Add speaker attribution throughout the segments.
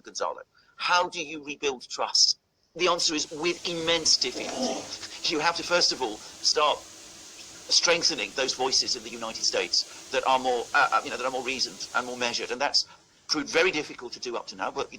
Speaker 1: Gonzalo. How do you rebuild trust? The answer is with immense difficulty. You have to, first of all, start strengthening those voices in the United States that are more, that are more reasoned and more measured, and that's proved very difficult to do up to now. But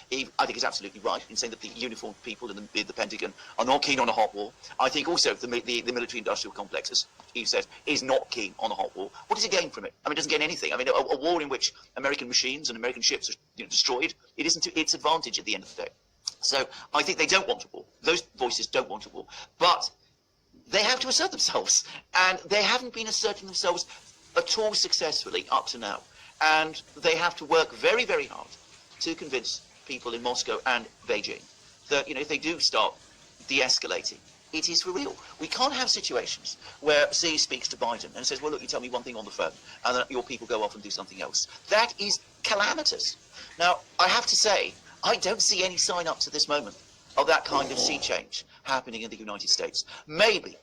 Speaker 1: Eve, I think, is absolutely right in saying that the uniformed people in the Pentagon are not keen on a hot war. I think also the military-industrial complex, as Eve said, is not keen on a hot war. What does it gain from it? I mean, it doesn't gain anything. I mean, a war in which American machines and American ships are destroyed, it isn't to its advantage at the end of the day. So I think they don't want a war. Those voices don't want a war. But they have to assert themselves, and they haven't been asserting themselves at all successfully up to now. And they have to work very, very hard to convince people in Moscow and Beijing that, if they do start de-escalating, it is for real. We can't have situations where Xi speaks to Biden and says, well, look, you tell me one thing on the phone, and then your people go off and do something else. That is calamitous. Now, I have to say, I don't see any sign up to this moment of that kind of sea change happening in the United States. Maybe,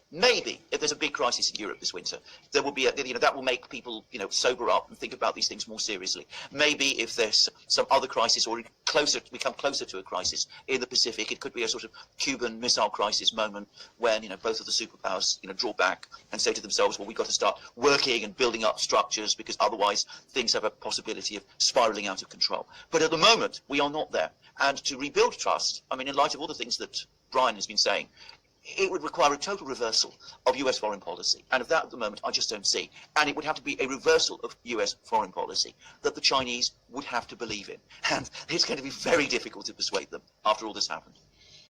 Speaker 1: if there's a big crisis in Europe this winter, there will be that will make people, sober up and think about these things more seriously. Maybe if there's some other crisis or become closer to a crisis in the Pacific, it could be a sort of Cuban Missile Crisis moment when, both of the superpowers, draw back and say to themselves, well, we've got to start working and building up structures because otherwise things have a possibility of spiraling out of control. But at the moment, we are not there. And to rebuild trust, I mean, in light of all the things that Brian has been saying, it would require a total reversal of US foreign policy. And of that at the moment, I just don't see. And it would have to be a reversal of US foreign policy that the Chinese would have to believe in. And it's going to be very difficult to persuade them after all this happened.